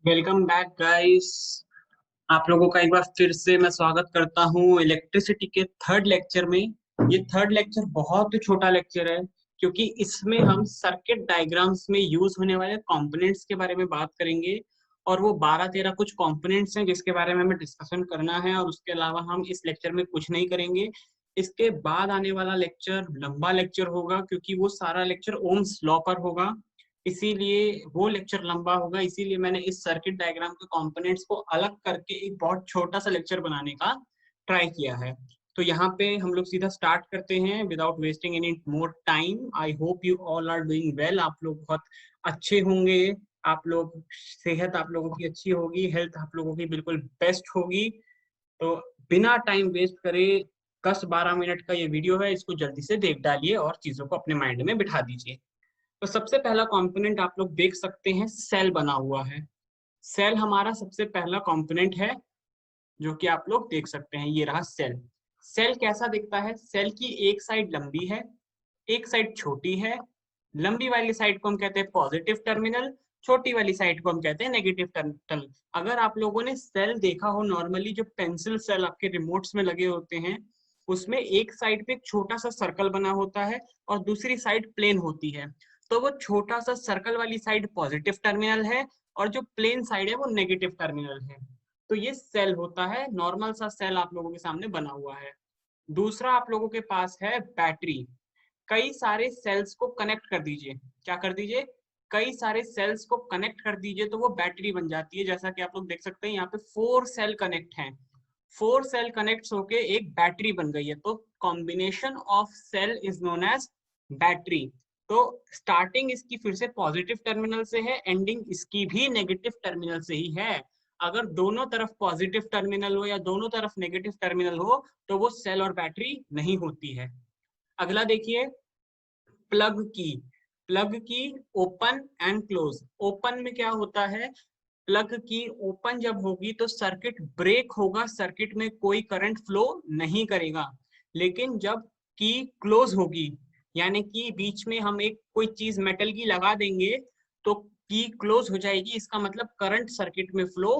Welcome back guys. आप लोगों का एक बार फिर से मैं स्वागत करता हूँ इलेक्ट्रिसिटी के थर्ड लेक्चर में। ये थर्ड लेक्चर बहुत ही छोटा लेक्चर है क्योंकि इसमें हम सर्किट डायग्राम्स में यूज होने वाले कंपोनेंट्स के बारे में बात करेंगे। और वो 12-13 कुछ कंपोनेंट्स हैं जिसके बारे में हमें डिस्कशन करना है, और उसके अलावा हम इस लेक्चर में कुछ नहीं करेंगे। इसके बाद आने वाला लेक्चर लंबा लेक्चर होगा क्योंकि वो सारा लेक्चर ओम्स लॉ पर होगा, इसीलिए वो लेक्चर लंबा होगा। इसीलिए मैंने इस सर्किट डायग्राम के कंपोनेंट्स को अलग करके एक बहुत छोटा सा लेक्चर बनाने का ट्राई किया है। तो यहाँ पे हम लोग सीधा स्टार्ट करते हैं without wasting any more time. I hope you all are doing well. आप लोग बहुत अच्छे होंगे। आप लोग सेहत आप लोगों की अच्छी होगी, हेल्थ आप लोगों की बिल्कुल बेस्ट होगी। तो बिना टाइम वेस्ट करे 10-12 मिनट का ये वीडियो है, इसको जल्दी से देख डालिए और चीजों को अपने माइंड में बिठा दीजिए। तो सबसे पहला कंपोनेंट आप लोग देख सकते हैं, सेल बना हुआ है। सेल हमारा सबसे पहला कंपोनेंट है जो कि आप लोग देख सकते हैं, ये रहा सेल। सेल कैसा दिखता है? सेल की एक साइड लंबी है, एक साइड छोटी है। लंबी वाली साइड को हम कहते हैं पॉजिटिव टर्मिनल, छोटी वाली साइड को हम कहते हैं नेगेटिव टर्मिनल। अगर आप लोगों ने सेल देखा हो, नॉर्मली जो पेंसिल सेल आपके रिमोट्स में लगे होते हैं, उसमें एक साइड पे एक छोटा सा सर्कल बना होता है और दूसरी साइड प्लेन होती है। तो वो छोटा सा सर्कल वाली साइड पॉजिटिव टर्मिनल है और जो प्लेन साइड है वो नेगेटिव टर्मिनल है। तो ये सेल होता है, नॉर्मल सा सेल आप लोगों के सामने बना हुआ है। दूसरा आप लोगों के पास है बैटरी। कई सारे सेल्स को कनेक्ट कर दीजिए। क्या कर दीजिए? कई सारे सेल्स को कनेक्ट कर दीजिए तो वो बैटरी बन जाती है। जैसा कि आप लोग देख सकते हैं यहाँ पे 4 सेल कनेक्ट हैं। 4 सेल कनेक्ट होके एक बैटरी बन गई है। तो combination of cell is known as battery. तो स्टार्टिंग इसकी फिर से पॉजिटिव टर्मिनल से है, एंडिंग इसकी भी नेगेटिव टर्मिनल से ही है। अगर दोनों तरफ पॉजिटिव टर्मिनल हो या दोनों तरफ नेगेटिव टर्मिनल हो तो वो सेल और बैटरी नहीं होती है। अगला देखिए, प्लग की। प्लग की ओपन एंड क्लोज। ओपन में क्या होता है? प्लग की ओपन जब होगी तो सर्किट ब्रेक होगा, सर्किट में कोई करंट फ्लो नहीं करेगा। लेकिन जब की क्लोज होगी, यानी कि बीच में हम एक कोई चीज मेटल की लगा देंगे तो की क्लोज हो जाएगी, इसका मतलब करंट सर्किट में फ्लो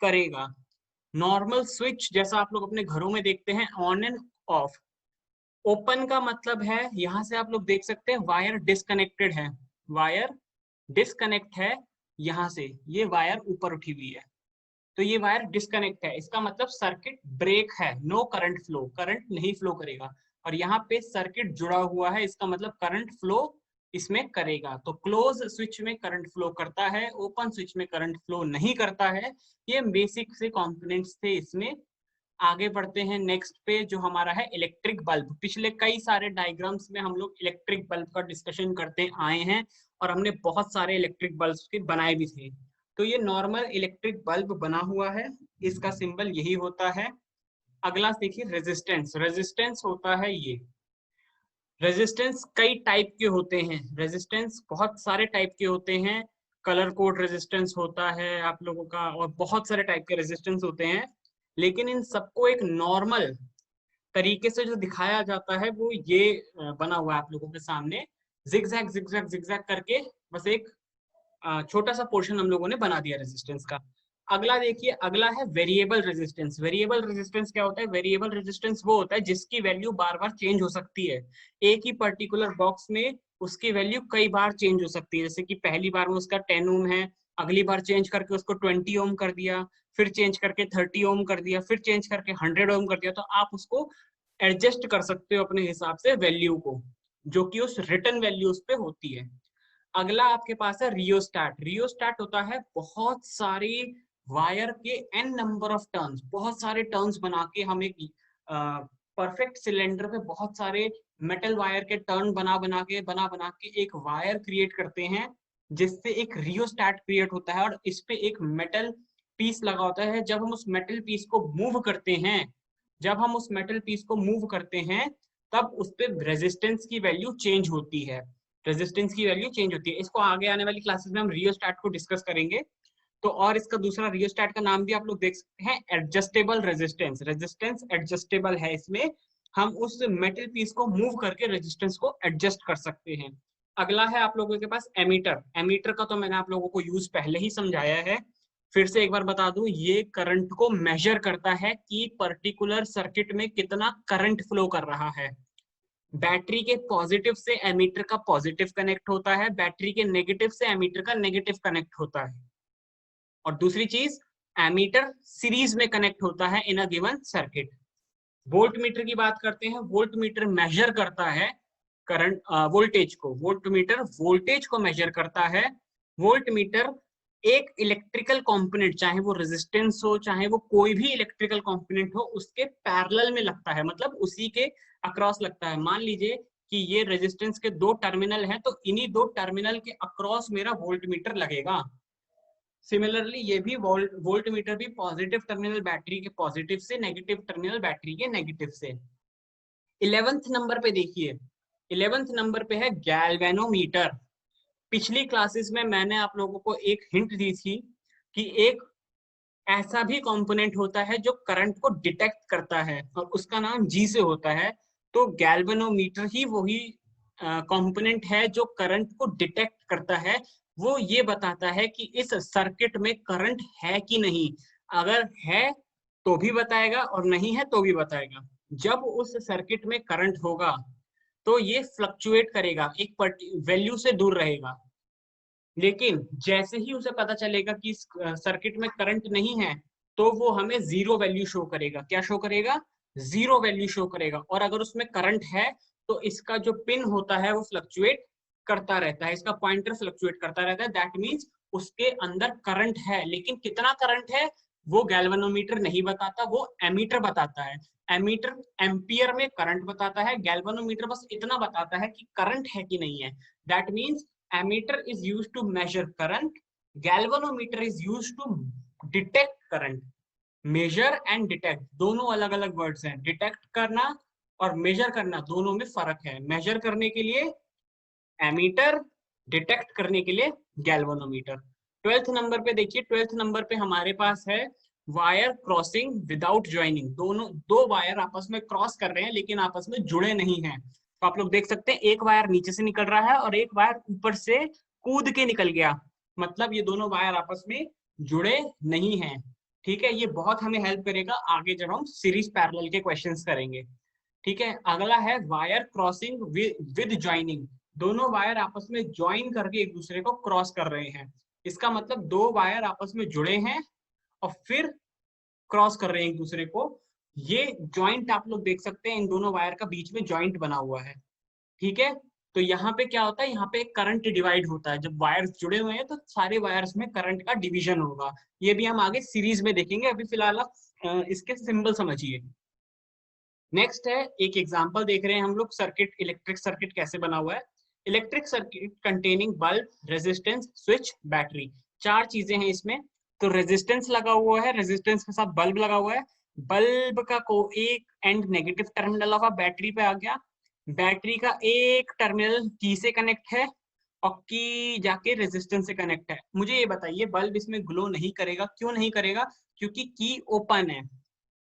करेगा। नॉर्मल स्विच जैसा आप लोग अपने घरों में देखते हैं, ऑन एंड ऑफ। ओपन का मतलब है, यहां से आप लोग देख सकते हैं वायर डिस्कनेक्टेड है, वायर डिस्कनेक्ट है। यहां से ये वायर ऊपर उठी हुई है तो ये वायर डिस्कनेक्ट है, इसका मतलब सर्किट ब्रेक है, नो करंट फ्लो, करंट नहीं फ्लो करेगा। और यहाँ पे सर्किट जुड़ा हुआ है, इसका मतलब करंट फ्लो इसमें करेगा। तो क्लोज स्विच में करंट फ्लो करता है, ओपन स्विच में करंट फ्लो नहीं करता है। ये बेसिक से कंपोनेंट्स थे इसमें। आगे बढ़ते हैं नेक्स्ट पे, जो हमारा है इलेक्ट्रिक बल्ब। पिछले कई सारे डायग्राम्स में हम लोग इलेक्ट्रिक बल्ब का डिस्कशन करते आए हैं और हमने बहुत सारे इलेक्ट्रिक बल्ब के बनाए भी थे। तो ये नॉर्मल इलेक्ट्रिक बल्ब बना हुआ है, इसका सिंबल यही होता है। अगला देखिए, रेजिस्टेंस। रेजिस्टेंस होता है ये। रेजिस्टेंस कई टाइप के होते हैं, रेजिस्टेंस बहुत सारे टाइप के होते हैं। कलर कोड रेजिस्टेंस होता है आप लोगों का, और बहुत सारे टाइप के रेजिस्टेंस होते हैं। लेकिन इन सबको एक नॉर्मल तरीके से जो दिखाया जाता है वो ये बना हुआ है आप लोगों के सामने, जिगजैग जिगजैग जिगजैग करके। बस एक छोटा सा पोर्शन हम लोगों ने बना दिया रेजिस्टेंस का। अगला देखिए, अगला है वेरिएबल रेजिस्टेंस। वेरिएबल रेजिस्टेंस क्या होता है? वेरिएबल रेजिस्टेंस वो होता है जिसकी वैल्यू बार बार चेंज हो सकती है। एक ही पर्टिकुलर बॉक्स में उसकी वैल्यू कई बार चेंज हो सकती है। जैसे कि पहली बार में उसका 10 ओम है, अगली बार चेंज करके उसको 20 ओम कर दिया, फिर चेंज करके 30 ओम कर दिया, फिर चेंज करके 100 ओम कर दिया। तो आप उसको एडजस्ट कर सकते हो अपने हिसाब से वैल्यू को, जो कि उस रिटर्न वैल्यूज पे होती है। अगला आपके पास है रियोस्टैट। रियोस्टैट होता है बहुत सारी वायर के एन नंबर ऑफ टर्न्स, बहुत सारे टर्न्स बना के हम एक परफेक्ट सिलेंडर पे बहुत सारे मेटल वायर के टर्न बना बना के एक वायर क्रिएट करते हैं, जिससे एक रियोस्टैट क्रिएट होता है। और इस पे एक मेटल पीस लगा होता है। जब हम उस मेटल पीस को मूव करते हैं, जब हम उस मेटल पीस को मूव करते हैं तब उस पे रेजिस्टेंस की वैल्यू चेंज होती है, रेजिस्टेंस की वैल्यू चेंज होती है। इसको आगे आने वाली क्लासेस में हम रियोस्टैट को डिस्कस करेंगे। तो और इसका दूसरा रियोस्टैट का नाम भी आप लोग देख सकते हैं, एडजस्टेबल रेजिस्टेंस। रेजिस्टेंस एडजस्टेबल है, इसमें हम उस मेटल पीस को मूव करके रेजिस्टेंस को एडजस्ट कर सकते हैं। अगला है आप लोगों के पास एमीटर। एमीटर का तो मैंने आप लोगों को यूज पहले ही समझाया है। फिर से एक बार बता दूं, ये करंट को मेजर करता है कि पर्टिकुलर सर्किट में कितना करंट फ्लो कर रहा है। बैटरी के पॉजिटिव से एमीटर का पॉजिटिव कनेक्ट होता है, बैटरी के नेगेटिव से एमीटर का नेगेटिव कनेक्ट होता है। और दूसरी चीज, एमीटर सीरीज में कनेक्ट होता है in a given circuit. Voltmeter की बात करते हैं। वोल्ट मीटर मेजर करता है करंट, वोल्टेज को। वोल्ट मीटर वोल्टेज को मेजर करता है। वोल्ट मीटर एक इलेक्ट्रिकल कंपोनेंट, चाहे वो रेजिस्टेंस हो, चाहे वो कोई भी इलेक्ट्रिकल कंपोनेंट हो, उसके पैरेलल में लगता है, मतलब उसी के अक्रॉस लगता है। मान लीजिए कि ये रेजिस्टेंस के दो टर्मिनल हैं, तो इन्हीं दो टर्मिनल के अक्रॉस मेरा वोल्ट मीटर लगेगा। सिमिलरली ये भी वोल्ट मीटर भी पॉजिटिव टर्मिनल बैटरी के पॉजिटिव से, नेगेटिव टर्मिनल बैटरी के नेगेटिव से। 11th नंबर पे देखिए, 11th नंबर पे है गैल्वेनोमीटर। पिछली क्लासेस में मैंने आप लोगों को एक हिंट दी थी कि एक ऐसा भी कंपोनेंट होता है जो करंट को डिटेक्ट करता है और उसका नाम जी से होता है। तो गैल्वेनोमीटर ही वही कंपोनेंट है जो करंट को डिटेक्ट करता है। वो ये बताता है कि इस सर्किट में करंट है कि नहीं। अगर है तो भी बताएगा और नहीं है तो भी बताएगा। जब उस सर्किट में करंट होगा तो ये फ्लक्चुएट करेगा, एक वैल्यू से दूर रहेगा। लेकिन जैसे ही उसे पता चलेगा कि इस सर्किट में करंट नहीं है, तो वो हमें जीरो वैल्यू शो करेगा। क्या शो करेगा? जीरो वैल्यू शो करेगा। और अगर उसमें करंट है तो इसका जो पिन होता है वो फ्लक्चुएट करता रहता है, इसका पॉइंटर फ्लक्चुएट करता रहता है। दैट मीन्स उसके अंदर करंट है, लेकिन कितना करंट है वो गैल्वेनोमीटर नहीं बताता, वो एमीटर बताता है। एमीटर एम्पियर में करंट बताता है, गैल्वेनोमीटर बस इतना बताता है कि करंट है कि नहीं है। That means ammeter is used to measure current, galvanometer is used to detect current। measure and detect दोनों अलग अलग वर्ड्स हैं। डिटेक्ट करना और मेजर करना दोनों में फर्क है। मेजर करने के लिए एमीटर, डिटेक्ट करने के लिए गैल्वेनोमीटर। 12th नंबर पे देखिए, 12th नंबर पे हमारे पास है वायर क्रॉसिंग विदाउट ज्वाइनिंग। दोनों दो वायर आपस में क्रॉस कर रहे हैं लेकिन आपस में जुड़े नहीं हैं। तो आप लोग देख सकते हैं एक वायर नीचे से निकल रहा है और एक वायर ऊपर से कूद के निकल गया, मतलब ये दोनों वायर आपस में जुड़े नहीं हैं। ठीक है, ये बहुत हमें हेल्प करेगा आगे जब हम सीरीज पैरेलल के क्वेश्चंस करेंगे। ठीक है, अगला है वायर क्रॉसिंग विद ज्वाइनिंग। दोनों वायर आपस में ज्वाइन करके एक दूसरे को क्रॉस कर रहे हैं। इसका मतलब दो वायर आपस में जुड़े हैं और फिर क्रॉस कर रहे हैं एक दूसरे को। ये ज्वाइंट आप लोग देख सकते हैं, इन दोनों वायर का बीच में ज्वाइंट बना हुआ है। ठीक है, तो यहाँ पे क्या होता है, यहाँ पे करंट डिवाइड होता है। जब वायर्स जुड़े हुए हैं तो सारे वायर्स में करंट का डिवीजन होगा। ये भी हम आगे सीरीज में देखेंगे, अभी फिलहाल आप इसके सिंबल समझिए। नेक्स्ट है, एक एग्जांपल देख रहे हैं हम लोग, सर्किट, इलेक्ट्रिक सर्किट कैसे बना हुआ है। Electric circuit containing bulb, resistance, switch, battery. चार चीजें हैं इसमें। तो रेजिस्टेंस लगा हुआ है, रेजिस्टेंस के साथ बल्ब लगा हुआ है। बल्ब का को एक एंड नेगेटिव टर्मिनल लगा बैटरी पे आ गया। बैटरी का एक टर्मिनल की से कनेक्ट है और की जाके रेजिस्टेंस से कनेक्ट है। मुझे ये बताइए, बल्ब इसमें ग्लो नहीं करेगा, क्यों नहीं करेगा? क्योंकि की ओपन है।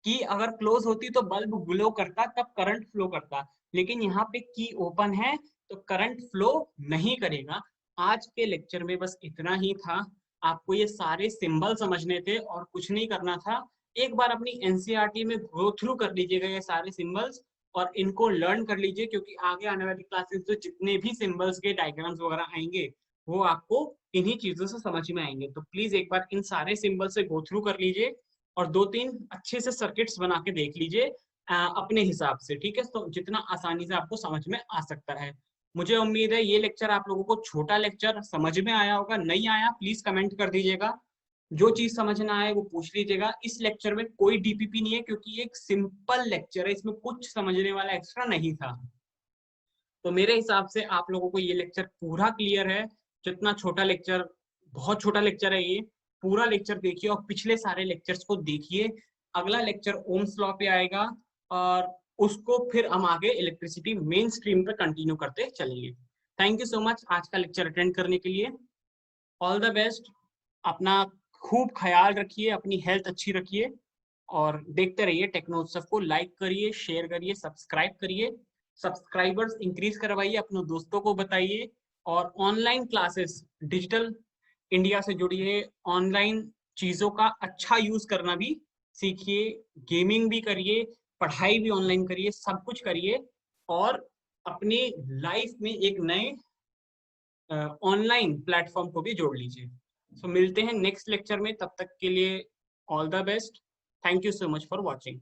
की अगर क्लोज होती तो बल्ब ग्लो करता, तब करंट फ्लो करता। लेकिन यहाँ पे की ओपन है तो करंट फ्लो नहीं करेगा। आज के लेक्चर में बस इतना ही था। आपको ये सारे सिंबल समझने थे और कुछ नहीं करना था। एक बार अपनी एनसीईआरटी में गो थ्रू कर लीजिएगा ये सारे सिंबल्स और इनको लर्न कर लीजिए, क्योंकि आगे आने वाली क्लासेस में जितने भी सिंबल्स के डायग्राम्स वगैरह आएंगे वो आपको इन्हीं चीजों से समझ में आएंगे। तो प्लीज एक बार इन सारे सिंबल से गो थ्रू कर लीजिए और दो तीन अच्छे से सर्किट्स बना के देख लीजिए अपने हिसाब से। ठीक है, तो जितना आसानी से आपको समझ में आ सकता है। मुझे उम्मीद है ये लेक्चर आप लोगों को, छोटा लेक्चर, समझ में आया होगा। नहीं आया प्लीज कमेंट कर दीजिएगा। जो चीज समझ ना आए वो पूछ लीजिएगा। इस लेक्चर में कोई डीपीपी नहीं है क्योंकि ये एक सिंपल लेक्चर है, इसमें कुछ समझने वाला एक्स्ट्रा नहीं था। तो मेरे हिसाब से आप लोगों को ये लेक्चर पूरा क्लियर है। जितना छोटा लेक्चर, बहुत छोटा लेक्चर है ये, पूरा लेक्चर देखिए और पिछले सारे लेक्चर्स को देखिए। अगला लेक्चर ओम्स लॉ पे आएगा और उसको फिर हम आगे इलेक्ट्रिसिटी मेन स्ट्रीम पे कंटिन्यू करते चलेंगे। थैंक यू सो मच आज का लेक्चर अटेंड करने के लिए। All the best. अपना खूब ख्याल रखिए, अपनी हेल्थ अच्छी रखिए और देखते रहिए टेक्नोत्सव को। लाइक करिए, शेयर करिए, सब्सक्राइब करिए। सब्सक्राइबर्स इंक्रीज करवाइए, अपने दोस्तों को बताइए। और ऑनलाइन क्लासेस, डिजिटल इंडिया से जुड़िए, ऑनलाइन चीजों का अच्छा यूज करना भी सीखिए, गेमिंग भी करिए, पढ़ाई भी ऑनलाइन करिए, सब कुछ करिए और अपने लाइफ में एक नए ऑनलाइन प्लेटफॉर्म को भी जोड़ लीजिए। सो मिलते हैं नेक्स्ट लेक्चर में, तब तक के लिए all the best. Thank you so much for watching.